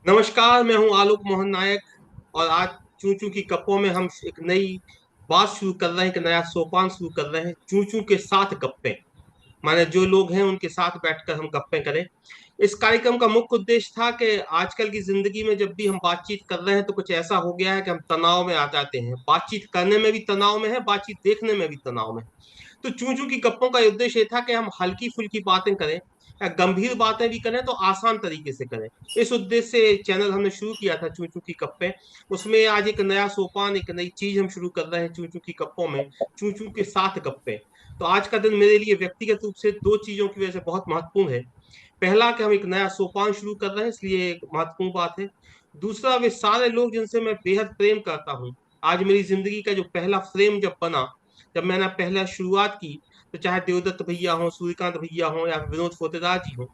नमस्कार, मैं हूं आलोक मोहन नायक। और आज चू चू की कप्पों में हम एक नई बात शुरू कर रहे हैं, एक नया सोपान शुरू कर रहे हैं। चू चू के साथ गप्पे, माने जो लोग हैं उनके साथ बैठकर हम गप्पे करें। इस कार्यक्रम का मुख्य उद्देश्य था कि आजकल की जिंदगी में जब भी हम बातचीत कर रहे हैं तो कुछ ऐसा हो गया है कि हम तनाव में आ जाते हैं। बातचीत करने में भी तनाव में है, बातचीत देखने में भी तनाव में है। तो चूं चूं की गप्पों का उद्देश्य ये था कि हम हल्की फुल्की बातें करें या गंभीर बातें भी करें तो आसान तरीके से करें। इस उद्देश्य से चैनल हमने शुरू किया था, चूं चूं की गप्पें। उसमें आज एक नया सोपान, एक नई चीज हम शुरू कर रहे हैं चूं चूं की गप्पों में, चूं चूं के साथ गप्पें। तो आज का दिन मेरे लिए व्यक्तिगत रूप से दो चीजों की वजह से बहुत महत्वपूर्ण है। पहला कि हम एक नया सोपान शुरू कर रहे हैं, इसलिए एक महत्वपूर्ण बात है। दूसरा, वे सारे लोग जिनसे मैं बेहद प्रेम करता हूँ। आज मेरी जिंदगी का जो पहला फ्रेम जब बना, जब मैंने पहला शुरुआत की, तो चाहे देवदत्त भैया हो, सूर्यकांत भैया हो, या विनोद फोर्तेदार जी हो।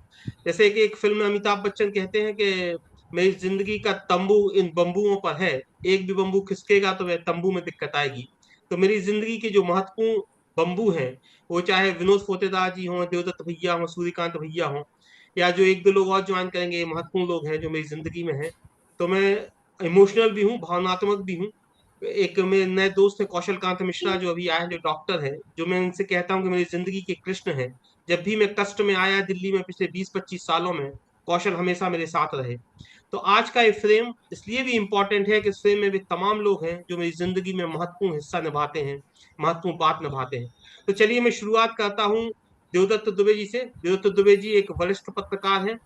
जैसे कि एक फिल्म में अमिताभ बच्चन कहते हैं कि मेरी जिंदगी का तंबू इन बंबुओं पर है, एक भी बंबू खिसकेगा तो वह तंबू में दिक्कत आएगी। तो मेरी जिंदगी के जो महत्वपूर्ण बंबू हैं, वो चाहे विनोद फोर्तेदार जी हों, देवदत्त भैया हों, सूर्यकांत भैया हों, या जो एक दो लोग और ज्वाइन करेंगे, ये महत्वपूर्ण लोग हैं जो मेरी जिंदगी में हैं। तो मैं इमोशनल भी हूँ, भावनात्मक भी हूँ। एक मेरे नए दोस्त है कौशल कांत मिश्रा, जो अभी आए हैं, जो डॉक्टर है, जो मैं इनसे कहता हूँ कि मेरी जिंदगी के कृष्ण है। जब भी मैं कष्ट में आया दिल्ली में पिछले 20-25 सालों में, कौशल हमेशा मेरे साथ रहे। तो आज का ये फ्रेम इसलिए भी इम्पोर्टेंट है कि इस फ्रेम में वे तमाम लोग हैं जो मेरी जिंदगी में महत्वपूर्ण हिस्सा निभाते हैं, महत्वपूर्ण बात निभाते हैं। तो चलिए मैं शुरुआत करता हूँ देवदत्त दुबे जी से। देवदत्त दुबे जी एक वरिष्ठ पत्रकार हैं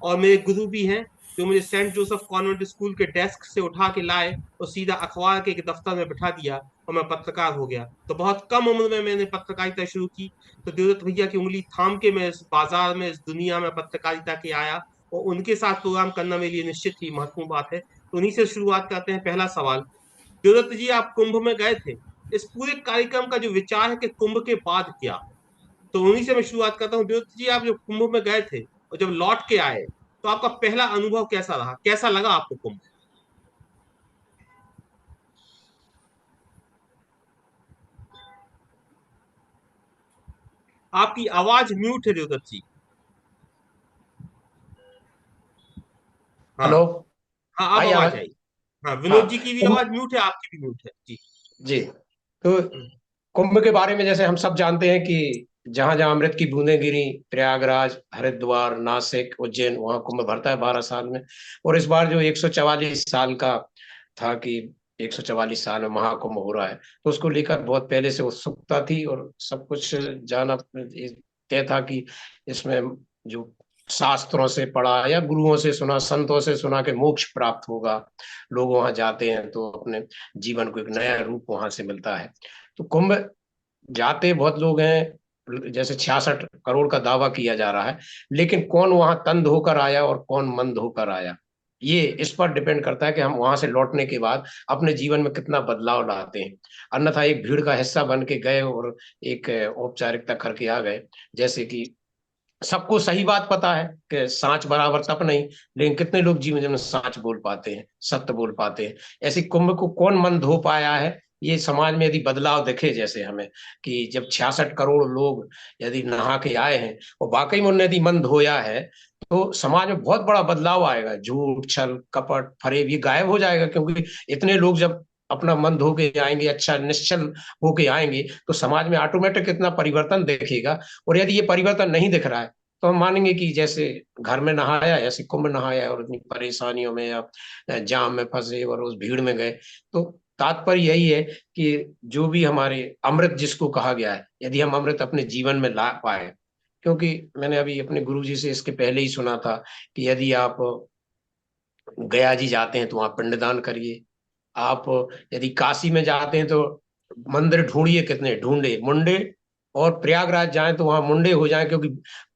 और मेरे गुरु भी हैं, जो मुझे सेंट जोसेफ कॉन्वेंट स्कूल के डेस्क से उठा के लाए और सीधा अखबार के एक दफ्तर में बिठा दिया और मैं पत्रकार हो गया। तो बहुत कम उम्र में मैंने पत्रकारिता शुरू की। तो देवदत्त भैया की उंगली थाम के मैं इस बाजार में, इस दुनिया में पत्रकारिता के आया, और उनके साथ प्रोग्राम करना मेरे लिए निश्चित ही महत्वपूर्ण बात है। तो उन्हीं से शुरुआत करते हैं। पहला सवाल, देवदत्त जी आप कुंभ में गए थे। इस पूरे कार्यक्रम का जो विचार है कि कुंभ के बाद क्या, तो उन्हीं से मैं शुरुआत करता हूँ। देवदत्त जी आप जो कुंभ में गए थे और जब लौट के आए, तो आपका पहला अनुभव कैसा रहा, कैसा लगा आपको कुंभ? आपकी आवाज म्यूट है देवदत्त जी। हाँ। हेलो। हाँ, अब आई आवाज आवाज। आई। हाँ, विनोद हाँ। जी की भी कुंभ। आवाज म्यूट है, आपकी भी म्यूट है जी। जी। तो कुंभ के बारे में जैसे हम सब जानते हैं कि जहां जहां अमृत की बूंदें गिरी, प्रयागराज, हरिद्वार, नासिक, उज्जैन, वहां कुंभ भरता है 12 साल में। और इस बार जो 144 साल का था कि 144 साल में महाकुंभ हो रहा है, तो उसको लेकर बहुत पहले से उत्सुकता थी और सब कुछ जाना तय था कि इसमें जो शास्त्रों से पढ़ा या गुरुओं से सुना, संतों से सुना कि मोक्ष प्राप्त होगा। लोग वहां जाते हैं तो अपने जीवन को एक नया रूप वहां से मिलता है। तो कुंभ जाते बहुत लोग हैं, जैसे 66 करोड़ का दावा किया जा रहा है। लेकिन कौन वहां तंग होकर आया और कौन मंद होकर आया, ये इस पर डिपेंड करता है कि हम वहां से लौटने के बाद अपने जीवन में कितना बदलाव लाते हैं। अन्यथा एक भीड़ का हिस्सा बन के गए और एक औपचारिकता करके आ गए। जैसे कि सबको सही बात पता है कि सांच बराबर तप नहीं, लेकिन कितने लोग जीवन में सांच बोल पाते हैं, सत्य बोल पाते हैं। ऐसे कुंभ को कौन मन धो पाया है, ये समाज में यदि बदलाव दिखे जैसे हमें, कि जब 66 करोड़ लोग यदि नहा के आए हैं और वाकई में उन्होंने यदि मन धोया है, तो समाज में बहुत बड़ा बदलाव आएगा। झूठ, छल, कपट, फरेब ये गायब हो जाएगा, क्योंकि इतने लोग जब अपना मन धो के आएंगे, अच्छा निश्चल होके आएंगे, तो समाज में ऑटोमेटिक इतना परिवर्तन दिखेगा। और यदि ये परिवर्तन नहीं दिख रहा है, तो हम मानेंगे कि जैसे घर में नहाया ऐसे कुंभ नहाया और इतनी परेशानियों में या जाम में फंसे और उस भीड़ में गए। तो तात्पर्य यही है कि जो भी हमारे अमृत जिसको कहा गया है, यदि हम अमृत अपने जीवन में ला पाए। क्योंकि मैंने अभी अपने गुरुजी से इसके पहले ही सुना था कि यदि आप गया जी जाते हैं तो वहां पिंडदान करिए। आप यदि काशी में जाते हैं तो मंदिर ढूंढिए, कितने ढूंढे मुंडे। और प्रयागराज जाएं तो वहां मुंडे हो जाएं, क्योंकि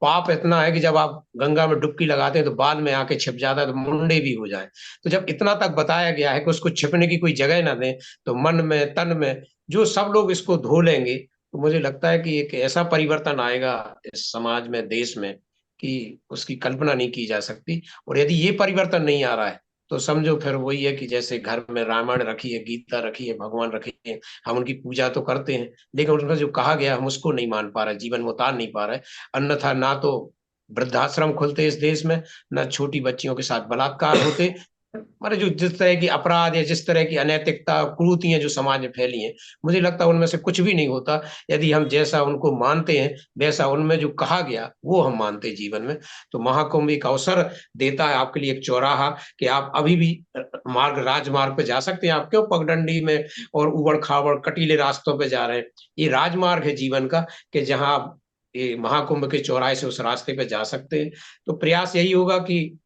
पाप इतना है कि जब आप गंगा में डुबकी लगाते हैं तो बाद में आके छिप जाता है, तो मुंडे भी हो जाएं। तो जब इतना तक बताया गया है कि उसको छिपने की कोई जगह ना दें, तो मन में तन में जो सब लोग इसको धो लेंगे, तो मुझे लगता है कि एक ऐसा परिवर्तन आएगा इस समाज में, देश में, कि उसकी कल्पना नहीं की जा सकती। और यदि ये परिवर्तन नहीं आ रहा है, तो समझो फिर वही है कि जैसे घर में रामायण रखी है, गीता रखी है, भगवान रखे हैं, हम उनकी पूजा तो करते हैं, लेकिन उनका जो कहा गया हम उसको नहीं मान पा रहे, जीवन में उतार नहीं पा रहे। अन्यथा ना तो वृद्धाश्रम खुलते इस देश में, न छोटी बच्चियों के साथ बलात्कार होते। मारे जो जिस तरह की अपराध या जिस तरह की अनैतिकता कुरीतियां जो समाज में फैली हैं, मुझे लगता है उनमें से कुछ भी नहीं होता यदि हम जैसा उनको मानते हैं वैसा उनमें जो कहा गया वो हम मानते हैं जीवन में। तो महाकुंभ एक अवसर देता है आपके लिए, एक चौराहा, कि आप अभी भी राजमार्ग पे जा सकते हैं। आप क्यों पगडंडी में और उबड़ खाबड़ कटीले रास्तों पे जा रहे हैं? ये राजमार्ग है जीवन का, कि जहां आप ये महाकुंभ के चौराहे से उस रास्ते पे जा सकते हैं। तो प्रयास यही होगा कि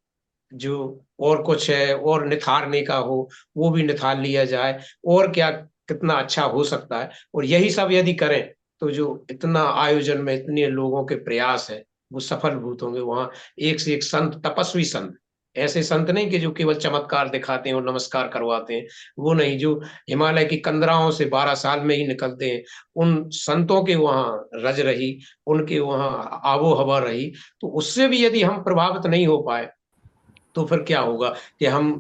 जो और कुछ है और निखारने का हो वो भी निखार लिया जाए, और क्या कितना अच्छा हो सकता है। और यही सब यदि करें तो जो इतना आयोजन में इतने लोगों के प्रयास है वो सफल भूत होंगे। वहां एक से एक संत, तपस्वी संत, ऐसे संत नहीं कि जो केवल चमत्कार दिखाते हैं और नमस्कार करवाते हैं, वो नहीं, जो हिमालय की कंदराओं से 12 साल में ही निकलते हैं, उन संतों के वहां रज रही, उनके वहां आबो हवा रही। तो उससे भी यदि हम प्रभावित नहीं हो पाए तो फिर क्या होगा कि हम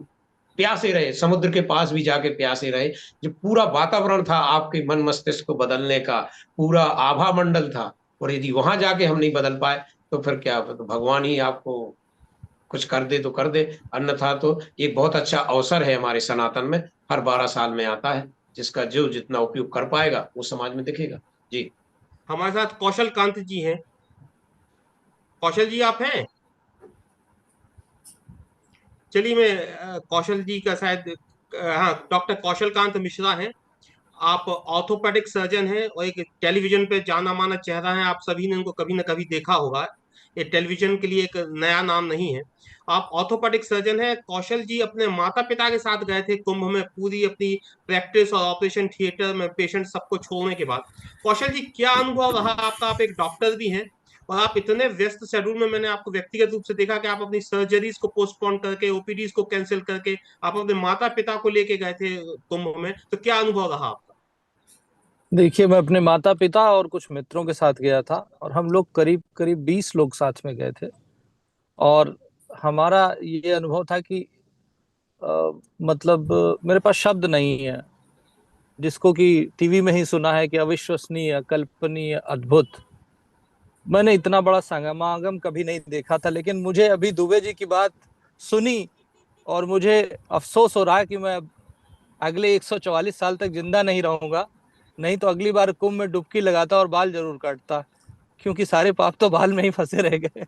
प्यासे रहे, समुद्र के पास भी जाके प्यासे रहे। जो पूरा वातावरण था आपके मन मस्तिष्क को बदलने का, पूरा आभा मंडल था, और यदि वहां जाके हम नहीं बदल पाए तो फिर क्या, तो भगवान ही आपको कुछ कर दे तो कर दे, अन्यथा तो एक बहुत अच्छा अवसर है हमारे सनातन में, हर 12 साल में आता है, जिसका जो जितना उपयोग कर पाएगा वो समाज में दिखेगा। जी। हमारे साथ कौशल कांत जी हैं। कौशल जी आप हैं? चलिए मैं कौशल जी का शायद हाँ, डॉक्टर कौशल कांत मिश्रा हैं। आप ऑर्थोपेडिक सर्जन हैं और एक टेलीविजन पे जाना माना चेहरा है। आप सभी ने उनको कभी ना कभी देखा होगा। ये टेलीविजन के लिए एक नया नाम नहीं है। आप ऑर्थोपेडिक सर्जन हैं। कौशल जी अपने माता पिता के साथ गए थे कुंभ में, पूरी अपनी प्रैक्टिस और ऑपरेशन थिएटर में पेशेंट सबको छोड़ने के बाद। कौशल जी, क्या अनुभव रहा आपका? आप एक डॉक्टर भी हैं और आप इतने व्यस्त शेड्यूल में, मैंने आपको व्यक्तिगत रूप से देखा कि आप अपनी सर्जरीज को पोस्टपोन करके, ओपीडीज को कैंसिल करके आप अपने माता पिता को लेके गए थे कुंभ में। तो क्या अनुभव रहा आपका? देखिए, मैं अपने माता पिता और कुछ मित्रों के साथ गया था, और हम लोग करीब करीब 20 लोग साथ में गए थे। और हमारा ये अनुभव था कि मतलब मेरे पास शब्द नहीं है, जिसको कि टीवी में ही सुना है कि अविश्वसनीय, अकल्पनीय, अद्भुत। मैंने इतना बड़ा समागम कभी नहीं देखा था, लेकिन मुझे अभी दुबे जी की बात सुनी और मुझे अफसोस हो रहा है कि मैं अगले 144 साल तक जिंदा नहीं रहूंगा। नहीं तो अगली बार कुंभ में डुबकी लगाता और बाल जरूर काटता, क्योंकि सारे पाप तो बाल में ही फंसे रह गए।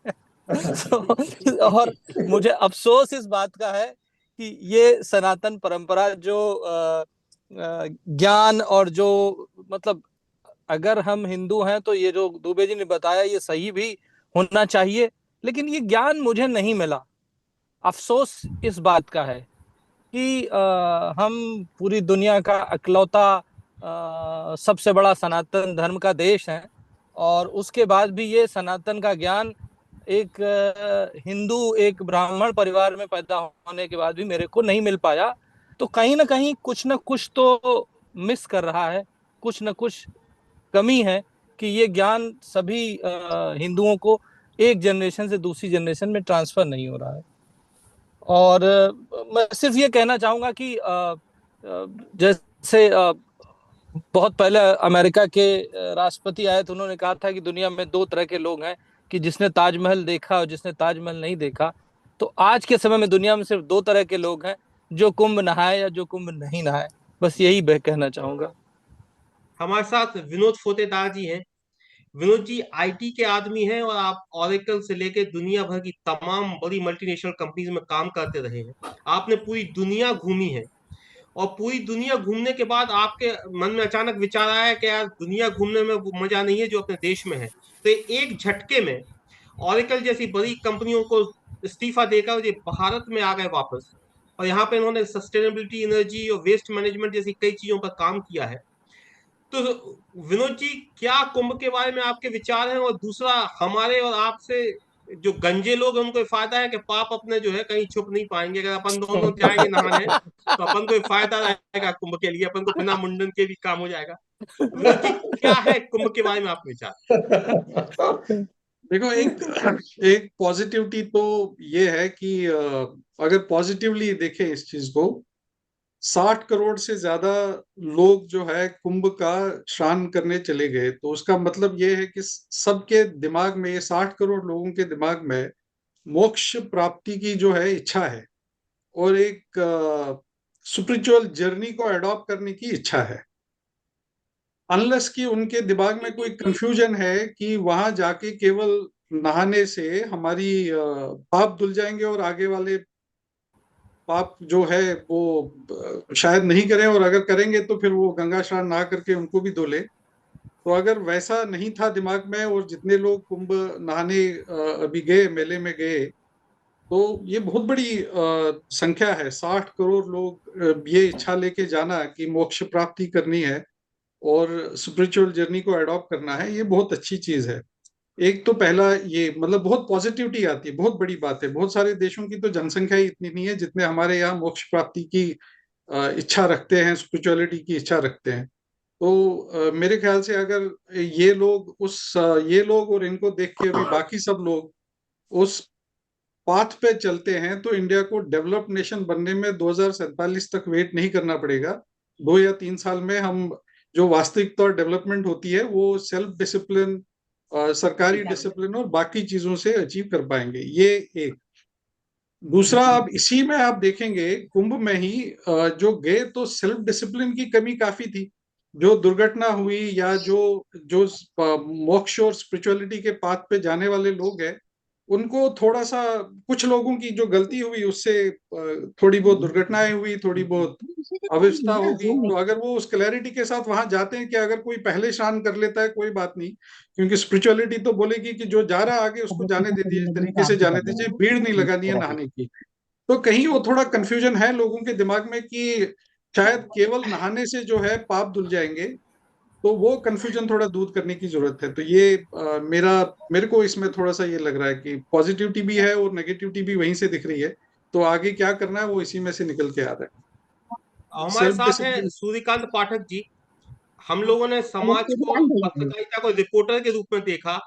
और मुझे अफसोस इस बात का है कि ये सनातन परंपरा जो ज्ञान और जो मतलब, अगर हम हिंदू हैं तो ये जो दुबे जी ने बताया ये सही भी होना चाहिए, लेकिन ये ज्ञान मुझे नहीं मिला। अफसोस इस बात का है कि हम पूरी दुनिया का इकलौता सबसे बड़ा सनातन धर्म का देश है, और उसके बाद भी ये सनातन का ज्ञान एक हिंदू, एक ब्राह्मण परिवार में पैदा होने के बाद भी मेरे को नहीं मिल पाया। तो कहीं ना कुछ तो मिस कर रहा है, कुछ ना कुछ कमी है, कि ये ज्ञान सभी हिंदुओं को एक जनरेशन से दूसरी जनरेशन में ट्रांसफर नहीं हो रहा है। और मैं सिर्फ ये कहना चाहूंगा कि जैसे बहुत पहले अमेरिका के राष्ट्रपति आए तो उन्होंने कहा था कि दुनिया में दो तरह के लोग हैं, कि जिसने ताजमहल देखा और जिसने ताजमहल नहीं देखा। तो आज के समय में दुनिया में सिर्फ दो तरह के लोग हैं, जो कुंभ नहाए या जो कुंभ नहीं नहाए। बस यही मैं कहना चाहूंगा। हमारे साथ विनोद फोतेदार जी हैं। विनोद जी आईटी के आदमी हैं और आप ऑरेकल से लेके दुनिया भर की तमाम बड़ी मल्टीनेशनल कंपनीज में काम करते रहे हैं। आपने पूरी दुनिया घूमी है और पूरी दुनिया घूमने के बाद आपके मन में अचानक विचार आया कि यार दुनिया घूमने में वो मजा नहीं है जो अपने देश में है। तो एक झटके में ऑरेकल जैसी बड़ी कंपनियों को इस्तीफा देकर ये भारत में आ गए वापस, और यहाँ पे इन्होंने सस्टेनेबिलिटी, एनर्जी और वेस्ट मैनेजमेंट जैसी कई चीजों पर काम किया है। तो विनोद जी, क्या कुंभ के बारे में आपके विचार हैं? और दूसरा, हमारे और आपसे जो गंजे लोग हैं उनको ये फायदा है कि पाप अपने जो है कहीं छुप नहीं पाएंगे। अगर अपन दोनों जाएंगे नहाने तो अपन को फायदा रहेगा कुंभ के लिए, अपन को बिना मुंडन के भी काम हो जाएगा। विनोद जी, क्या है कुंभ के बारे में आपके विचार? देखो, एक एक पॉजिटिविटी तो ये है कि अगर पॉजिटिवली देखें इस चीज को, 60 करोड़ से ज्यादा लोग जो है कुंभ का स्नान करने चले गए। तो उसका मतलब ये है कि सबके दिमाग में, ये 60 करोड़ लोगों के दिमाग में मोक्ष प्राप्ति की जो है इच्छा है, और एक स्पिरिचुअल जर्नी को अडॉप्ट करने की इच्छा है। अनलेस कि उनके दिमाग में कोई कंफ्यूजन है कि वहां जाके केवल नहाने से हमारी पाप धुल जाएंगे और आगे वाले पाप जो है वो शायद नहीं करें, और अगर करेंगे तो फिर वो गंगा स्नान नहा करके उनको भी धो ले। तो अगर वैसा नहीं था दिमाग में, और जितने लोग कुंभ नहाने अभी गए, मेले में गए, तो ये बहुत बड़ी संख्या है। 60 करोड़ लोग ये इच्छा लेके जाना कि मोक्ष प्राप्ति करनी है और स्पिरिचुअल जर्नी को अडॉप्ट करना है, ये बहुत अच्छी चीज है। एक तो पहला ये मतलब बहुत पॉजिटिविटी आती है, बहुत बड़ी बात है। बहुत सारे देशों की तो जनसंख्या ही इतनी नहीं है जितने हमारे यहाँ मोक्ष प्राप्ति की इच्छा रखते हैं, स्पिरिचुअलिटी की इच्छा रखते हैं। तो मेरे ख्याल से अगर ये लोग और इनको देख के अभी बाकी सब लोग उस पाथ पे चलते हैं, तो इंडिया को डेवलप्ड नेशन बनने में 2047 तक वेट नहीं करना पड़ेगा। 2 या 3 साल में हम जो वास्तविकता और डेवलपमेंट होती है वो सेल्फ डिसिप्लिन, सरकारी डिसिप्लिन और बाकी चीजों से अचीव कर पाएंगे। ये एक। दूसरा, आप इसी में आप देखेंगे कुंभ में ही जो गए तो सेल्फ डिसिप्लिन की कमी काफी थी। जो दुर्घटना हुई या जो जो मोक्ष और स्पिरिचुअलिटी के पाथ पे जाने वाले लोग हैं, उनको थोड़ा सा, कुछ लोगों की जो गलती हुई उससे थोड़ी बहुत दुर्घटनाएं हुई, थोड़ी बहुत अव्यवस्था होगी। तो अगर वो उस क्लैरिटी के साथ वहां जाते हैं कि अगर कोई पहले स्नान कर लेता है कोई बात नहीं, क्योंकि स्पिरिचुअलिटी तो बोलेगी कि जो जा रहा है आगे उसको जाने दे दीजिए, तरीके से जाने दीजिए, भीड़ नहीं लगानी है नहाने की। तो कहीं वो थोड़ा कंफ्यूजन है लोगों के दिमाग में कि शायद केवल नहाने से जो है पाप धुल जाएंगे। तो वो कंफ्यूजन थोड़ा दूर करने की जरूरत है। तो ये मेरे को इसमें थोड़ा सा ये लग रहा है कि पॉजिटिविटी भी है और नेगेटिविटी भी वहीं से दिख रही है। तो आगे क्या करना है वो इसी में से निकल के आ रहा है। हमारे सेल्फ साथ हैं डिसिप्लिन। सूर्यकांत पाठक जी। हम लोगों ने समाज को, पत्रकारिता को रिपोर्टर के रूप में देखा,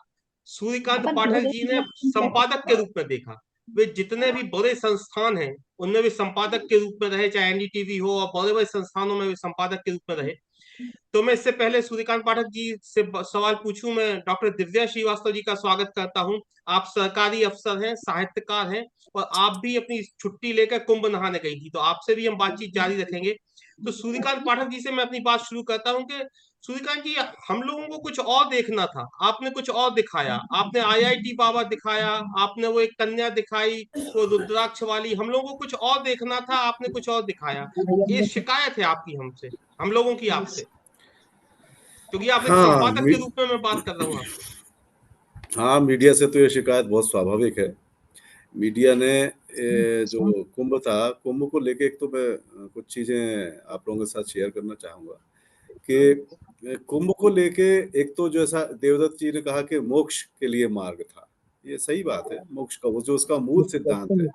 सूर्यकांत पाठक जी ने संपादक के रूप में देखा। वे जितने भी बड़े संस्थान हैं उनमें भी संपादक के रूप में रहे, चाहे एनडीटीवी हो, और बड़े बड़े संस्थानों में भी संपादक के रूप में रहे। तो मैं इससे पहले सूर्यकांत पाठक जी से सवाल पूछूं, मैं डॉक्टर दिव्या श्रीवास्तव जी का स्वागत करता हूं। आप सरकारी अफसर हैं, साहित्यकार हैं, और आप भी अपनी छुट्टी लेकर कुंभ नहाने गई थी, तो आपसे भी हम बातचीत जारी रखेंगे। तो सूर्यकांत पाठक जी से मैं अपनी बात शुरू करता हूं कि सूर्यकांत जी, हम लोगों को कुछ और देखना था, आपने कुछ और दिखाया। आपने आईआईटी बाबा दिखाया, आपने वो एक कन्या दिखाई, वो रुद्राक्ष वाली। हम लोगों को कुछ और देखना था, आपने कुछ और दिखाया। ये शिकायत है आपकी हमसे, हम लोगों की आपसे, क्योंकि आप एक हाँ संपादक के रूप में मैं बात कर रहा हूँ आपसे। हाँ, मीडिया से तो ये शिकायत बहुत स्वाभाविक है। मीडिया ने जो कुंभ था, कुंभ को लेके एक तो मैं कुछ चीजें आप लोगों के साथ शेयर करना चाहूंगा कि कुंभ को लेके एक तो जैसा देवदत्त जी ने कहा कि मोक्ष के लिए मार्ग था, ये सही बात है। मोक्ष का वो जो उसका मूल सिद्धांत है,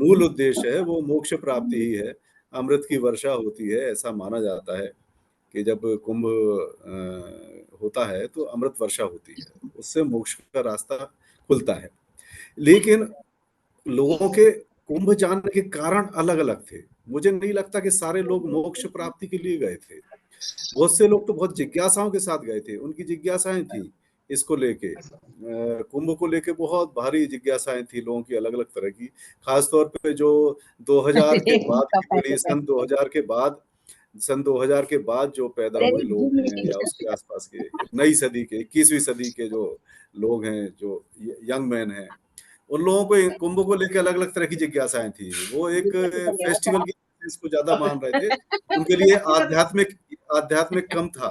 मूल उद्देश्य है, वो मोक्ष प्राप्ति ही है। अमृत की वर्षा होती है, ऐसा माना जाता है कि जब कुंभ होता है तो अमृत वर्षा होती है, उससे मोक्ष का रास्ता खुलता है। लेकिन लोगों के कुंभ जाने के कारण अलग अलग थे। मुझे नहीं लगता कि सारे लोग मोक्ष प्राप्ति के लिए गए थे। बहुत से लोग तो बहुत जिज्ञासाओं के साथ गए थे, उनकी जिज्ञासाएं थी इसको लेके, कुंभ को लेके बहुत भारी जिज्ञासाएं थी लोगों की, अलग अलग तरह की। खासतौर पे जो 2000 के बाद की पीढ़ी, सन 2000 के बाद जो पैदा हुए लोग हैं, या उसके आसपास के नई सदी के 21वीं सदी के जो लोग हैं, जो यंग मैन हैं, उन लोगों को कुंभ को लेकर अलग अलग तरह की जिज्ञासाएं थी। वो एक फेस्टिवल की इसको ज्यादा मान रहे थे, उनके लिए आध्यात्मिक कम था।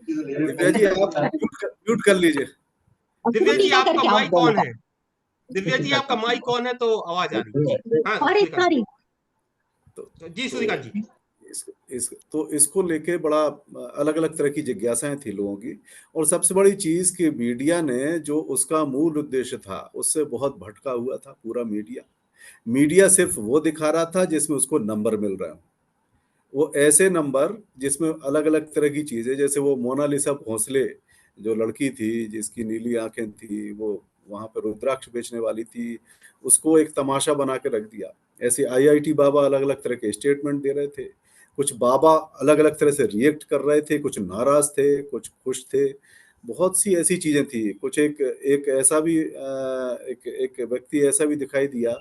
दिव्या जी आप म्यूट कर लीजिए। दिव्या जी आपका माइक ऑन है, दिव्या जी आपका माइक ऑन है, तो आवाज आ रही है। हाँ तो जी सूर्यकांत जी। तो इसको लेके बड़ा अलग अलग तरह की जिज्ञासाएं थी लोगों की। और सबसे बड़ी चीज कि मीडिया ने जो उसका मूल उद्देश्य था उससे बहुत भटका हुआ था पूरा मीडिया सिर्फ वो दिखा रहा था जिसमें उसको नंबर मिल रहे हो, वो ऐसे नंबर जिसमें अलग अलग तरह की चीजें, जैसे वो मोनालिसा भोंसले जो लड़की थी जिसकी नीली आंखें थी, वो वहां पर रुद्राक्ष बेचने वाली थी, उसको एक तमाशा बना के रख दिया। ऐसे आईआईटी बाबा अलग अलग तरह के स्टेटमेंट दे रहे थे, कुछ बाबा अलग अलग तरह से रिएक्ट कर रहे थे, कुछ नाराज थे, कुछ खुश थे, बहुत सी ऐसी चीजें थी। कुछ एक ऐसा भी एक व्यक्ति ऐसा भी दिखाई दिया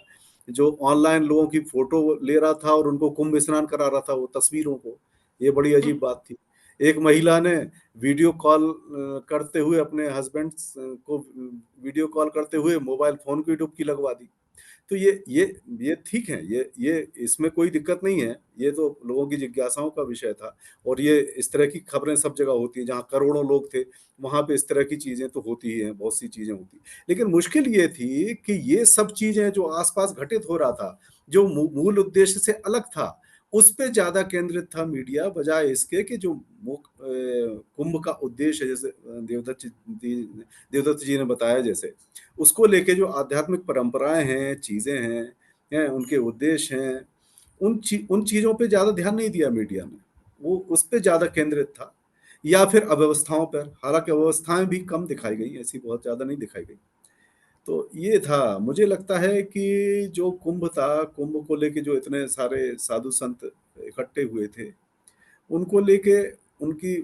जो ऑनलाइन लोगों की फोटो ले रहा था और उनको कुंभ स्नान करा रहा था, वो तस्वीरों को। ये बड़ी अजीब बात थी। एक महिला ने वीडियो कॉल करते हुए अपने हस्बैंड को वीडियो कॉल करते हुए मोबाइल फोन की डुबकी लगवा दी। तो ये ठीक है, ये इसमें कोई दिक्कत नहीं है, ये तो लोगों की जिज्ञासाओं का विषय था। और ये इस तरह की खबरें सब जगह होती हैं, जहाँ करोड़ों लोग थे वहां पे इस तरह की चीजें तो होती ही हैं, बहुत सी चीजें होती। लेकिन मुश्किल ये थी कि ये सब चीजें जो आसपास घटित हो रहा था, जो मूल उद्देश्य से अलग था, उस पे ज्यादा केंद्रित था मीडिया, बजाय इसके कि जो कुंभ का उद्देश्य है, जैसे देवदत्त जी ने बताया, जैसे उसको लेके जो आध्यात्मिक परंपराएं हैं, चीजें हैं, उनके उद्देश्य हैं, उन चीजों पे ज्यादा ध्यान नहीं दिया मीडिया ने, वो उस पे ज्यादा केंद्रित था। या फिर अव्यवस्थाओं पर, हालांकि अव्यवस्थाएं भी कम दिखाई गई, ऐसी बहुत ज्यादा नहीं दिखाई गई। तो ये था, मुझे लगता है कि जो कुंभ था, कुंभ को लेके जो इतने सारे साधु संत इकट्ठे हुए थे, उनको लेके उनकी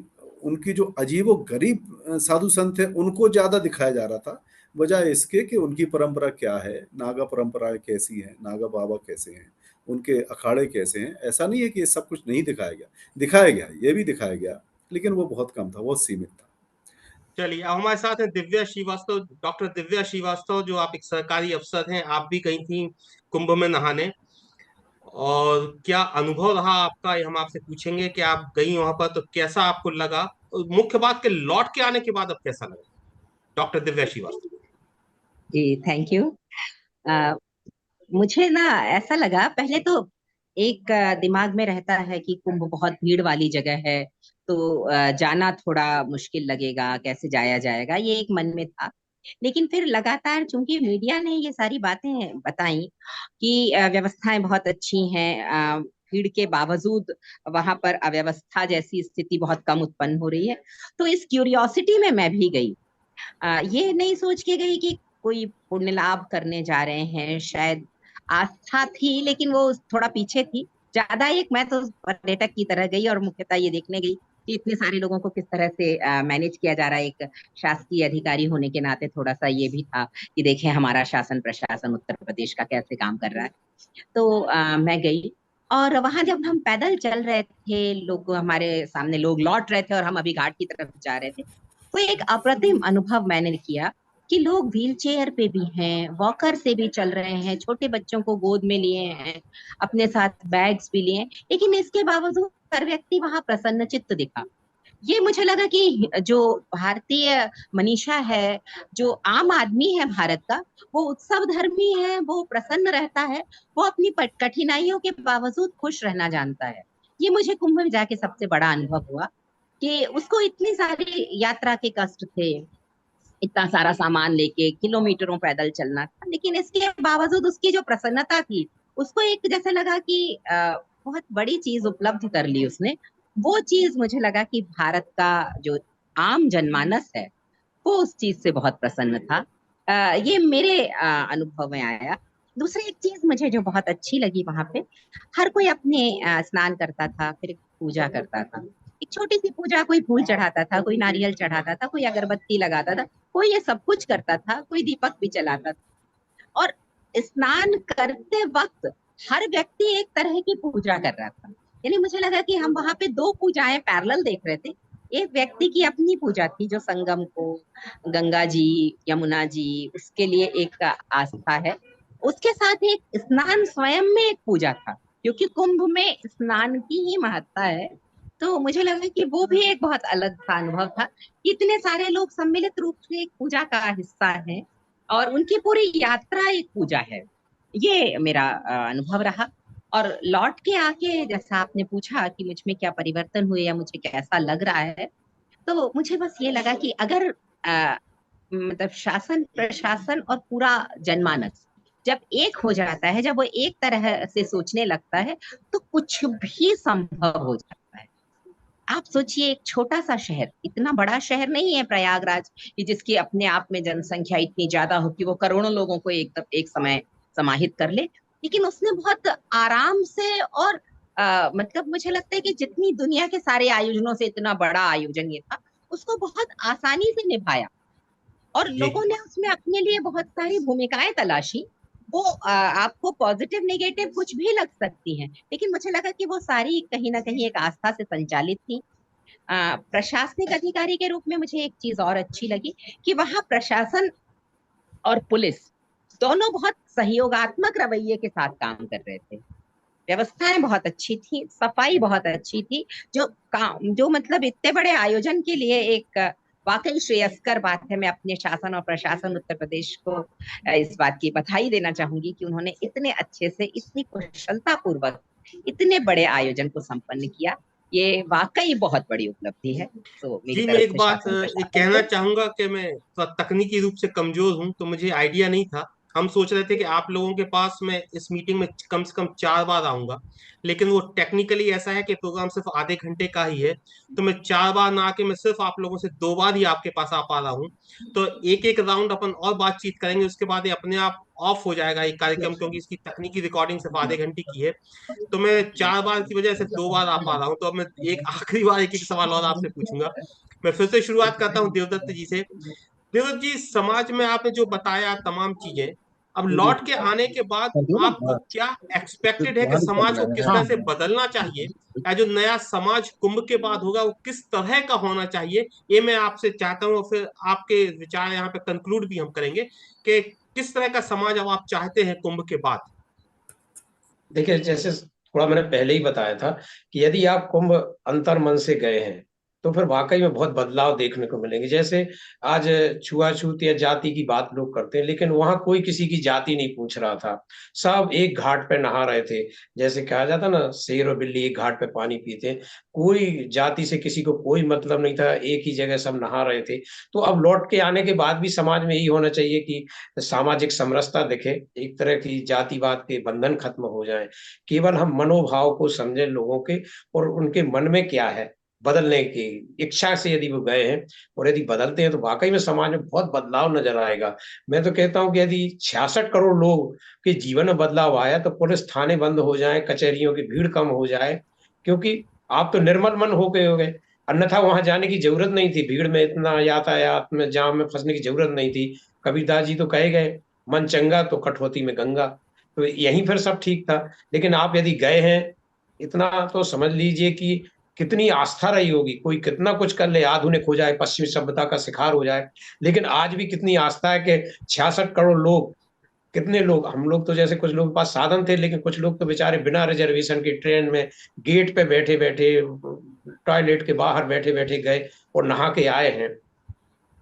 उनकी जो अजीबो गरीब साधु संत है उनको ज्यादा दिखाया जा रहा था, बजाय इसके कि उनकी परंपरा क्या है, नागा परंपराएं कैसी हैं, नागा बाबा कैसे हैं, उनके अखाड़े कैसे हैं। ऐसा नहीं है कि ये सब कुछ नहीं दिखाया गया, दिखाया गया, ये भी दिखाया गया, लेकिन वो बहुत कम था, बहुत सीमित था। चलिए, अब हमारे साथ हैं दिव्या श्रीवास्तव, डॉक्टर दिव्या श्रीवास्तव, जो आप एक सरकारी अफसर हैं, आप भी गई थी कुंभ में नहाने, और क्या अनुभव रहा आपका, ये हम आपसे पूछेंगे कि आप गई वहां पर तो कैसा आपको लगा, और मुख्य बात के लौट के आने के बाद अब कैसा लगा। डॉक्टर दिव्या श्रीवास्तव। जी, थैंक यू। मुझे ना ऐसा लगा, पहले तो एक दिमाग में रहता है कि कुंभ बहुत भीड़ वाली जगह है, तो जाना थोड़ा मुश्किल लगेगा, कैसे जाया जाएगा, ये एक मन में था। लेकिन फिर लगातार चूंकि मीडिया ने ये सारी बातें बताई कि व्यवस्थाएं बहुत अच्छी हैं, भीड़ के बावजूद वहां पर अव्यवस्था जैसी स्थिति बहुत कम उत्पन्न हो रही है, तो इस क्यूरियोसिटी में मैं भी गई। ये नहीं सोच के गई कि कोई पुण्य लाभ करने जा रहे हैं, शायद आस्था थी लेकिन वो थोड़ा पीछे थी ज्यादा। एक मैं तो पर्यटक की तरह गई और मुख्यतः ये देखने गई कि इतने सारे लोगों को किस तरह से मैनेज किया जा रहा है। एक शासकीय अधिकारी होने के नाते थोड़ा सा ये भी था कि देखें हमारा शासन प्रशासन उत्तर प्रदेश का कैसे काम कर रहा है। तो मैं गई, और वहां जब हम पैदल चल रहे थे, लोग हमारे सामने लोग लौट रहे थे और हम अभी घाट की तरफ जा रहे थे, तो एक अप्रतिम अनुभव मैंने किया कि लोग व्हील चेयर पे भी हैं, वॉकर से भी चल रहे हैं, छोटे बच्चों को गोद में लिए हैं, अपने साथ बैग्स भी लिए, लेकिन इसके बावजूद हर व्यक्ति वहां प्रसन्न चित्त दिखा। ये मुझे लगा कि जो भारतीय मनीषा है, जो आम आदमी है भारत का, वो उत्सव धर्मी है, वो प्रसन्न रहता है, वो अपनी कठिनाइयों के बावजूद खुश रहना जानता है। ये मुझे कुंभ में जाके सबसे बड़ा अनुभव हुआ कि उसको इतनी सारी यात्रा के कष्ट थे, इतना सारा सामान लेके किलोमीटरों पैदल चलना था, लेकिन इसके बावजूद उसकी जो प्रसन्नता थी, उसको एक जैसे लगा कि बहुत बड़ी चीज उपलब्ध कर ली उसने। वो चीज मुझे लगा कि भारत का जो आम जनमानस है वो उस चीज से बहुत प्रसन्न था। ये मेरे अनुभव में आया। दूसरी एक चीज मुझे जो बहुत अच्छी लगी वहां पे, हर कोई अपने स्नान करता था, फिर पूजा करता था। एक छोटी सी पूजा, कोई फूल चढ़ाता था, कोई नारियल चढ़ाता था, कोई अगरबत्ती लगाता था, कोई ये सब कुछ करता था, कोई दीपक भी जलाता था। और स्नान करते वक्त हर व्यक्ति एक तरह की पूजा कर रहा था। यानी मुझे लगा कि हम वहां पे दो पूजाएं पैरेलल देख रहे थे। एक व्यक्ति की अपनी पूजा थी जो संगम को, गंगा जी, यमुना जी, उसके लिए एक आस्था है। उसके साथ एक स्नान स्वयं में एक पूजा था, क्योंकि कुंभ में स्नान की ही महत्ता है। तो मुझे लगा कि वो भी एक बहुत अलग सा अनुभव था कि इतने सारे लोग सम्मिलित रूप से एक पूजा का हिस्सा हैं और उनकी पूरी यात्रा एक पूजा है। ये मेरा अनुभव रहा। और लौट के आके जैसा आपने पूछा कि मुझ में क्या परिवर्तन हुए या मुझे कैसा लग रहा है, तो मुझे बस ये लगा कि अगर मतलब शासन प्रशासन और पूरा जनमानस जब एक हो जाता है, जब वो एक तरह से सोचने लगता है, तो कुछ भी संभव हो जाता है। आप सोचिए, एक छोटा सा शहर, इतना बड़ा शहर नहीं है प्रयागराज कि जिसकी अपने आप में जनसंख्या इतनी ज्यादा हो कि वो करोड़ों लोगों को एक समय समाहित कर ले, लेकिन उसने बहुत आराम से और मतलब मुझे लगता है कि जितनी दुनिया के सारे आयोजनों से इतना बड़ा आयोजन ये था, उसको बहुत आसानी से निभाया और जी लोगों ने उसमें अपने लिए बहुत सारी भूमिकाएं तलाशी। वो आपको पॉजिटिव नेगेटिव कुछ भी लग सकती हैं, लेकिन मुझे लगा कि वो सारी कहीं ना कहीं एक आस्था से संचालित थी। प्रशासनिक अधिकारी के रूप में मुझे एक चीज और अच्छी लगी कि वहां प्रशासन और पुलिस दोनों बहुत सहयोगात्मक रवैये के साथ काम कर रहे थे। व्यवस्थाएं बहुत अच्छी थी, सफाई बहुत अच्छी थी, जो काम जो मतलब इतने बड़े आयोजन के लिए एक वाकई श्रेयस्कर बात है। मैं अपने शासन और प्रशासन उत्तर प्रदेश को इस बात की बधाई देना चाहूंगी कि उन्होंने इतने अच्छे से, इतनी कुशलता पूर्वक इतने बड़े आयोजन को संपन्न किया। ये वाकई बहुत बड़ी उपलब्धि है। तो मेरी जी, मैं तरफ एक से बात शासन एक प्रशासन कहना को चाहूंगा कि मैं थोड़ा तकनीकी रूप से कमजोर हूं, तो मुझे आइडिया नहीं था। हम सोच रहे थे कि आप लोगों के पास मैं इस मीटिंग में कम से कम 4 बार आऊंगा, लेकिन वो टेक्निकली ऐसा है कि प्रोग्राम सिर्फ आधे घंटे का ही है। तो मैं 4 बार ना आके मैं सिर्फ आप लोगों से 2 बार ही आपके पास आ पा रहा हूँ। तो एक एक राउंड अपन और बातचीत करेंगे, उसके बाद ये अपने आप ऑफ हो जाएगा ये कार्यक्रम, क्योंकि इसकी तकनीकी रिकॉर्डिंग सिर्फ आधे घंटे की है। तो मैं 4 बार की वजह से 2 बार आ पा रहा हूँ। तो अब मैं एक आखिरी बार एक एक सवाल और आपसे पूछूंगा। मैं फिर से शुरुआत करता हूँ देवदत्त जी से। देवदत्त जी, समाज में आपने जो बताया तमाम चीजें, अब लौट के आने के बाद आप क्या एक्सपेक्टेड है कि समाज को किस तरह से बदलना चाहिए, या जो नया समाज कुंभ के बाद होगा वो किस तरह का होना चाहिए, ये मैं आपसे चाहता हूँ। और फिर आपके विचार यहाँ पे कंक्लूड भी हम करेंगे कि किस तरह का समाज अब आप चाहते हैं कुंभ के बाद। देखिए, जैसे थोड़ा मैंने पहले ही बताया था कि यदि आप कुंभ अंतर मन से गए हैं तो फिर वाकई में बहुत बदलाव देखने को मिलेंगे। जैसे आज छुआछूत या जाति की बात लोग करते हैं, लेकिन वहां कोई किसी की जाति नहीं पूछ रहा था। सब एक घाट पे नहा रहे थे। जैसे कहा जाता ना, शेर और बिल्ली एक घाट पे पानी पीते हैं। कोई जाति से किसी को कोई मतलब नहीं था, एक ही जगह सब नहा रहे थे। तो अब लौट के आने के बाद भी समाज में यही होना चाहिए कि सामाजिक समरसता दिखे, एक तरह की जातिवाद के बंधन खत्म हो जाए। केवल हम मनोभाव को समझे लोगों के, और उनके मन में क्या है बदलने की इच्छा से यदि वो गए हैं और यदि बदलते हैं तो वाकई में समाज में बहुत बदलाव नजर आएगा। मैं तो कहता हूं कि यदि 66 करोड़ लोग के जीवन में बदलाव आया तो पुलिस थाने बंद हो जाए, कचहरियों की भीड़ कम हो जाए, क्योंकि आप तो निर्मल मन हो गए। अन्यथा वहां जाने की जरूरत नहीं थी, भीड़ में इतना यातायात में जाम में फंसने की जरूरत नहीं थी। कबीरदास जी तो कहे गए, मन चंगा तो कठौती में गंगा। तो यहीं फिर सब ठीक था। लेकिन आप यदि गए हैं, इतना तो समझ लीजिए कि कितनी आस्था रही होगी, कोई कितना कुछ कर ले, आधुनिक हो जाए, पश्चिमी सभ्यता का शिकार हो जाए, लेकिन आज भी कितनी आस्था है कि 66 करोड़ लोग, कितने लोग, हम लोग तो जैसे कुछ लोगों के पास साधन थे, लेकिन कुछ लोग तो बेचारे बिना रिजर्वेशन के ट्रेन में गेट पे बैठे बैठे, टॉयलेट के बाहर बैठे बैठे गए और नहा के आए हैं।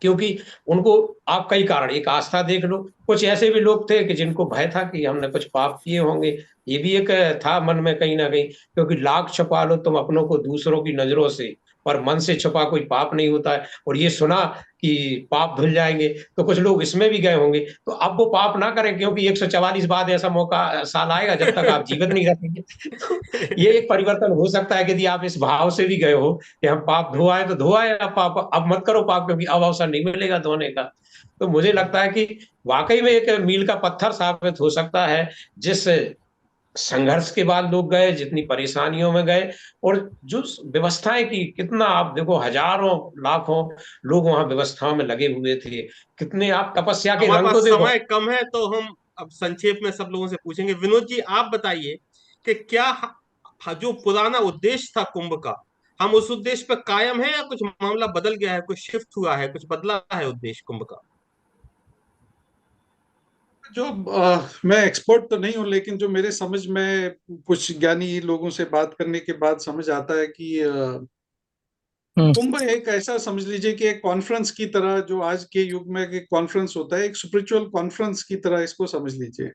क्योंकि उनको, आप कई कारण, एक आस्था देख लो, कुछ ऐसे भी लोग थे कि जिनको भय था कि हमने कुछ पाप किए होंगे। ये भी एक था मन में कहीं ना कहीं, क्योंकि लाख छुपा लो तुम अपनों को दूसरों की नजरों से, पर मन से छुपा कोई पाप नहीं होता है। और ये सुना कि पाप धुल जाएंगे, तो कुछ लोग इसमें भी गए होंगे। तो अब वो पाप ना करें, क्योंकि 144 बाद ऐसा मौका साल आएगा जब तक आप जीवित नहीं रखेंगे। तो ये एक परिवर्तन हो सकता है कि यदि आप इस भाव से भी गए हो कि हम पाप धो आए तो धो आए, अब पाप अब मत करो पाप, क्योंकि अब अवसर नहीं मिलेगा धोने का। तो मुझे लगता है कि वाकई में एक मील का पत्थर साबित हो सकता है, जिस संघर्ष के बाद लोग गए, जितनी परेशानियों में गए, और जो व्यवस्थाएं की, कितना आप देखो, हजारों लाखों लोग वहां व्यवस्थाओं में लगे हुए थे। कितने, आप तपस्या के हमारे रंग पास तो देखो। समय कम है, तो हम अब संक्षेप में सब लोगों से पूछेंगे। विनोद जी, आप बताइए कि क्या जो पुराना उद्देश्य था कुंभ का, हम उस उद्देश्य पर कायम है, या कुछ मामला बदल गया है, कुछ शिफ्ट हुआ है, कुछ बदला है उद्देश्य कुंभ का? जो मैं एक्सपर्ट तो नहीं हूँ, लेकिन जो मेरे समझ में कुछ ज्ञानी लोगों से बात करने के बाद समझ आता है कि कुंभ एक ऐसा समझ लीजिए कि एक कॉन्फ्रेंस की तरह, जो आज के युग में एक कॉन्फ्रेंस होता है, एक स्पिरिचुअल कॉन्फ्रेंस की तरह इसको समझ लीजिए।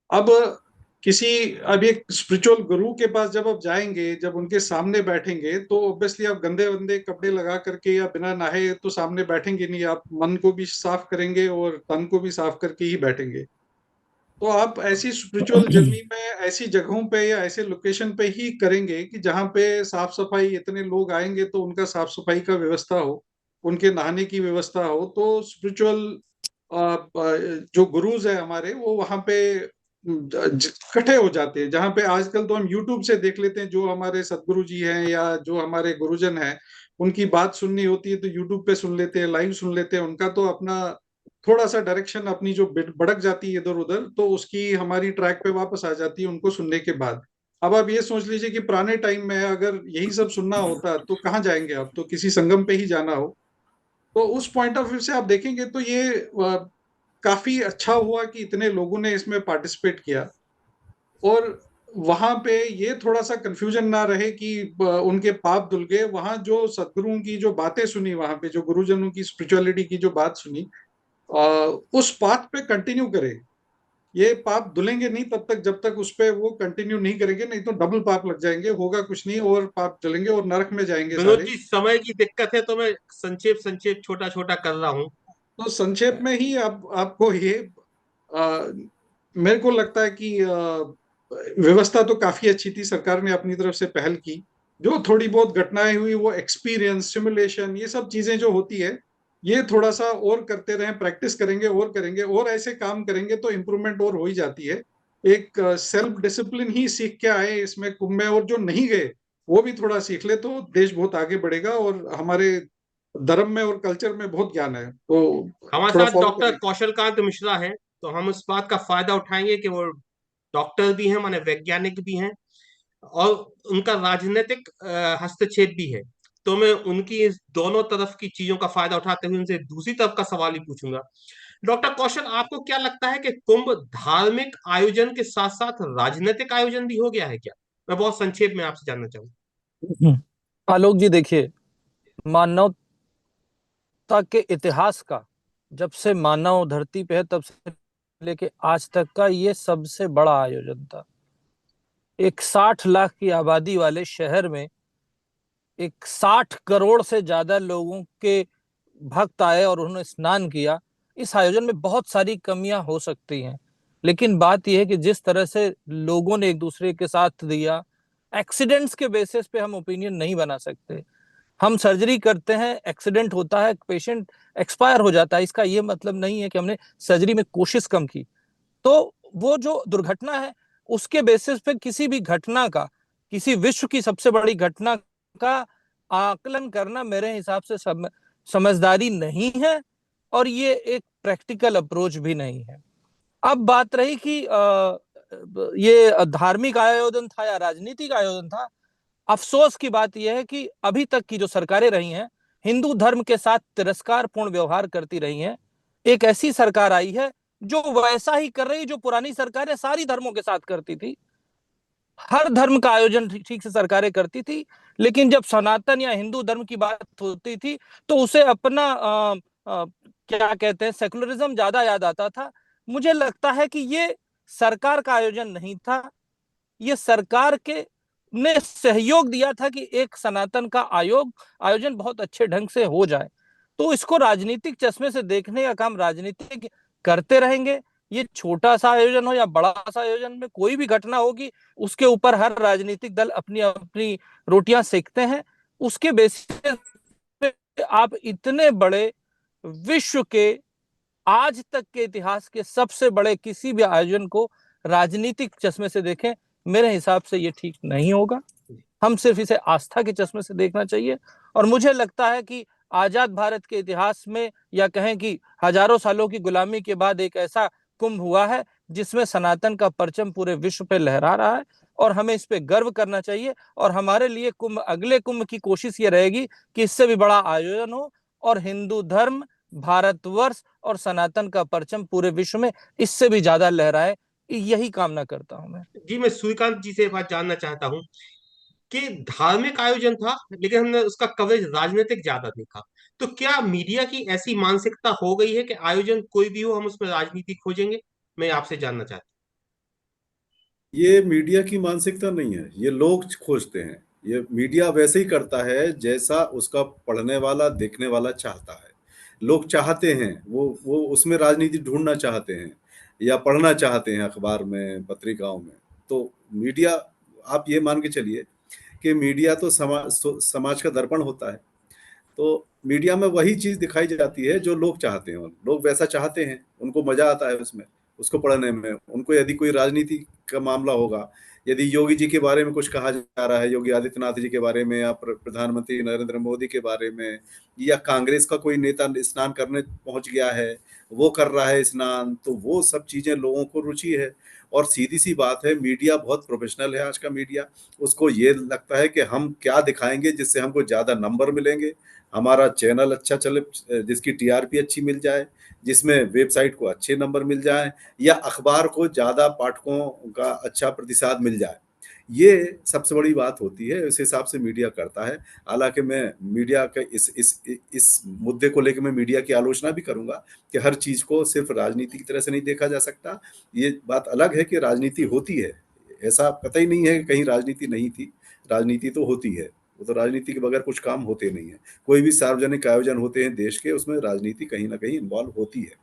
अब किसी अब एक स्पिरिचुअल गुरु के पास जब आप जाएंगे, जब उनके सामने बैठेंगे, तो ऑब्वियसली आप गंदे वंदे कपड़े लगा करके या बिना नहाए तो सामने बैठेंगे नहीं। आप मन को भी साफ करेंगे और तन को भी साफ करके ही बैठेंगे। तो आप ऐसी स्पिरिचुअल जर्नी में ऐसी जगहों पे या ऐसे लोकेशन पे ही करेंगे कि जहाँ पे साफ सफाई, इतने लोग आएंगे तो उनका साफ सफाई का व्यवस्था हो, उनके नहाने की व्यवस्था हो। तो स्पिरिचुअल जो गुरुज है हमारे, वो वहाँ पे इकट्ठे हो जाते हैं। जहाँ पे आजकल तो हम यूट्यूब से देख लेते हैं, जो हमारे सदगुरु जी हैं या जो हमारे गुरुजन हैं, उनकी बात सुननी होती है तो यूट्यूब पे सुन लेते हैं, लाइव सुन लेते हैं। उनका तो अपना थोड़ा सा डायरेक्शन अपनी जो भड़क जाती है इधर उधर, तो उसकी हमारी ट्रैक पे वापस आ जाती है उनको सुनने के बाद। अब आप ये सोच लीजिए कि पुराने टाइम में अगर यही सब सुनना होता तो कहाँ जाएंगे? अब तो किसी संगम पे ही जाना हो। तो उस पॉइंट ऑफ व्यू से आप देखेंगे तो ये काफी अच्छा हुआ कि इतने लोगों ने इसमें पार्टिसिपेट किया। और वहां पे ये थोड़ा सा कंफ्यूजन ना रहे कि उनके पाप धुल गए। वहां जो सदगुरुओं की जो बातें सुनी, वहां पे जो गुरुजनों की स्पिरिचुअलिटी की जो बात सुनी, उस पाथ पे कंटिन्यू करें। ये पाप धुलेंगे नहीं तब तक जब तक उस पे वो कंटिन्यू नहीं करेंगे, नहीं तो डबल पाप लग जाएंगे, होगा कुछ नहीं और पाप चलेंगे और नरक में जाएंगे विनोद सारे। जी, समय की दिक्कत है तो मैं संक्षेप संक्षेप छोटा छोटा कर रहा हूँ। तो संक्षेप में ही आपको ये आ, मेरे को लगता है कि व्यवस्था तो काफी अच्छी थी, सरकार ने अपनी तरफ से पहल की। जो थोड़ी बहुत घटनाएं हुई वो एक्सपीरियंस, सिमुलेशन, ये सब चीजें जो होती है, ये थोड़ा सा और करते रहें, प्रैक्टिस करेंगे और करेंगे और ऐसे काम करेंगे तो इम्प्रूवमेंट और हो ही जाती है। एक सेल्फ डिसिप्लिन ही सीख के आए इसमें कुंभ में, और जो नहीं गए वो भी थोड़ा सीख ले तो देश बहुत आगे बढ़ेगा। और हमारे धर्म में और कल्चर में बहुत ज्ञान है, तो हमारे थोड़ा साथ फॉलो डॉक्टर करें। कौशलकांत मिश्रा हैं, तो हम उस बात का फायदा उठाएंगे कि वो डॉक्टर भी हैं, माने वैज्ञानिक भी हैं, और उनका राजनीतिक हस्तक्षेप भी है। तो मैं उनकी इस दोनों तरफ की चीजों का फायदा उठाते हुए उनसे दूसरी तरफ का सवाल ही पूछूंगा। डॉक्टर कौशल, आपको क्या लगता है कि कुंभ धार्मिक आयोजन के साथ साथ राजनीतिक आयोजन भी हो गया है क्या? मैं बहुत संक्षेप में आपसे जानना चाहूंगा। आलोक जी देखिए, मानवता के इतिहास का, जब से मानव धरती पे है तब से लेके आज तक का ये सबसे बड़ा आयोजन था। एक 60 लाख की आबादी वाले शहर में एक 60 करोड़ से ज्यादा लोगों के भक्त आए और उन्होंने स्नान किया। इस आयोजन में बहुत सारी कमियां हो सकती हैं, लेकिन बात यह है कि जिस तरह से लोगों ने एक दूसरे के साथ दिया, एक्सीडेंट्स के बेसिस पे हम ओपिनियन नहीं बना सकते। हम सर्जरी करते हैं, एक्सीडेंट होता है, पेशेंट एक्सपायर हो जाता है, इसका यह मतलब नहीं है कि हमने सर्जरी में कोशिश कम की। तो वो जो दुर्घटना है उसके बेसिस पे किसी भी घटना का, किसी विश्व की सबसे बड़ी घटना का आकलन करना मेरे हिसाब से समझदारी नहीं है, और ये एक प्रैक्टिकल अप्रोच भी नहीं है। अब बात रही कि ये धार्मिक आयोजन था या राजनीतिक आयोजन था। अफसोस की बात यह है कि अभी तक की जो सरकारें रही हैं, हिंदू धर्म के साथ तिरस्कारपूर्ण व्यवहार करती रही हैं। एक ऐसी सरकार आई है जो वैसा ही कर रही जो पुरानी सरकारें सारी धर्मों के साथ करती थी। हर धर्म का आयोजन ठीक से सरकारें करती थी, लेकिन जब सनातन या हिंदू धर्म की बात होती थी तो उसे अपना क्या कहते हैं, सेकुलरिज्म ज्यादा याद आता था। मुझे लगता है कि ये सरकार का आयोजन नहीं था, ये सरकार के ने सहयोग दिया था कि एक सनातन का आयोजन बहुत अच्छे ढंग से हो जाए। तो इसको राजनीतिक चश्मे से देखने का काम राजनीतिक करते रहेंगे। ये छोटा सा आयोजन हो या बड़ा सा आयोजन, में कोई भी घटना होगी उसके ऊपर हर राजनीतिक दल अपनी अपनी रोटियां सेकते हैं। उसके बेसिस पे आप इतने बड़े विश्व के आज तक के इतिहास के सबसे बड़े किसी भी आयोजन को राजनीतिक चश्मे से देखें, मेरे हिसाब से ये ठीक नहीं होगा। हम सिर्फ इसे आस्था के चश्मे से देखना चाहिए। और मुझे लगता है कि आजाद भारत के इतिहास में, या कहें कि हजारों सालों की गुलामी के बाद, एक ऐसा कुंभ हुआ है जिसमें सनातन का परचम पूरे विश्व पे लहरा रहा है, और हमें इस पे गर्व करना चाहिए। और हमारे लिए कुंभ, अगले कुंभ की कोशिश ये रहेगी कि इससे भी बड़ा आयोजन हो और हिंदू धर्म, भारतवर्ष और सनातन का परचम पूरे विश्व में इससे भी ज्यादा लहराए। यही कामना करता हूं मैं। जी, मैं सूर्यकांत जी से एक बात जानना चाहता हूँ कि धार्मिक आयोजन था लेकिन हमने उसका कवरेज राजनीतिक ज्यादा देखा। तो क्या मीडिया की ऐसी मानसिकता हो गई है कि आयोजन कोई भी हो हम उसमें राजनीति खोजेंगे? मैं आपसे जानना चाहता ये मीडिया की मानसिकता नहीं है, ये लोग खोजते हैं। ये मीडिया वैसे ही करता है जैसा उसका पढ़ने वाला देखने वाला चाहता है। लोग चाहते हैं, वो उसमें राजनीति ढूंढना चाहते हैं या पढ़ना चाहते हैं अखबार में, पत्रिकाओं में। तो मीडिया, आप ये मान के चलिए कि मीडिया तो समाज का दर्पण होता है। तो मीडिया में वही चीज दिखाई जाती है जो लोग चाहते हैं, लोग वैसा चाहते हैं, उनको मजा आता है उसमें, उसको पढ़ने में। उनको यदि कोई राजनीति का मामला होगा, यदि योगी जी के बारे में कुछ कहा जा रहा है, योगी आदित्यनाथ जी के बारे में, या प्रधानमंत्री नरेंद्र मोदी के बारे में, या कांग्रेस का कोई नेता स्नान करने पहुंच गया है, वो कर रहा है स्नान, तो वो सब चीजें लोगों को रुचि है। और सीधी सी बात है, मीडिया बहुत प्रोफेशनल है आज का मीडिया। उसको ये लगता है कि हम क्या दिखाएंगे जिससे हमको ज्यादा नंबर मिलेंगे, हमारा चैनल अच्छा चले, जिसकी टीआरपी अच्छी मिल जाए, जिसमें वेबसाइट को अच्छे नंबर मिल जाए, या अखबार को ज्यादा पाठकों का अच्छा प्रतिसाद मिल जाए। ये सबसे बड़ी बात होती है, इस हिसाब से मीडिया करता है। हालांकि मैं मीडिया के इस मुद्दे को लेकर मैं मीडिया की आलोचना भी करूंगा कि हर चीज को सिर्फ राजनीति की तरह से नहीं देखा जा सकता। ये बात अलग है कि राजनीति होती है, ऐसा कतई नहीं है कि कहीं राजनीति नहीं थी, राजनीति तो होती है। वो तो राजनीति के बगैर कुछ काम होते नहीं है। कोई भी सार्वजनिक आयोजन होते हैं देश के, उसमें राजनीति कहीं ना कहीं इन्वॉल्व होती है,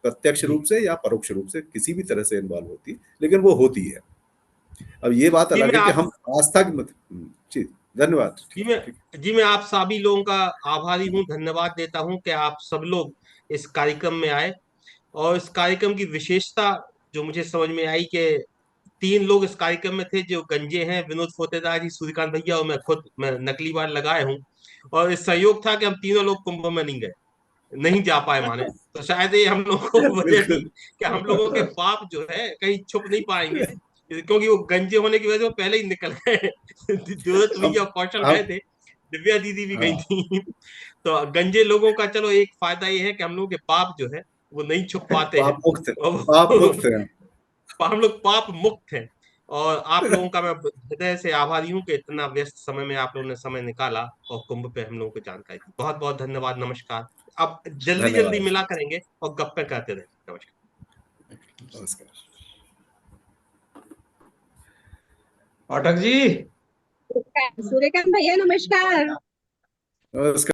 प्रत्यक्ष रूप से या परोक्ष रूप से, किसी भी तरह से इन्वॉल्व होती है, लेकिन वो होती है। अब ये बात जी अलग मैं है कि आप हम आज तक जी धन्यवाद। जी मैं आप सभी लोगों का आभारी हूँ, धन्यवाद देता हूँ कि आप सब लोग इस कार्यक्रम में आए। और इस कार्यक्रम की विशेषता जो मुझे समझ में आई कि 3 लोग इस कार्यक्रम में थे जो गंजे हैं, विनोद फोतेदार जी, सूर्यकांत भैया, और मैं नकली बार लगाए हूँ। और इस सहयोग था कि हम तीनों लोग कुंभ में नहीं जा पाए माने। तो शायद ये हम लोगों को वजह थी बिल्कुल। कि हम लोगों के पाप जो है कहीं छुप नहीं पाएंगे, क्योंकि वो गंजे होने की वजह से वो पहले ही निकल गए। जरूरत हम भैया और कौशल गए हम थे, दिव्या दीदी भी गई हाँ, थी। तो गंजे लोगों का चलो एक फायदा ये है कि हम लोगों के पाप जो है वो नहीं छुप पाते हैं। पाप मुक्त, पाप और मुक्त है। हम लोग पाप मुक्त हैं। और आप लोगों का मैं हृदय से आभारी हूँ कि इतना व्यस्त समय में आप लोगों ने समय निकाला और कुंभ पे हम लोगों को जानकारी दी। बहुत बहुत धन्यवाद, नमस्कार। अब जल्दी जल्दी धन्यवाद। मिला करेंगे और गप्पे करते रहेंगे। नमस्कार। नमस्कार। पाठक जी। सूर्यकांत भैया नमस्कार। नमस्कार।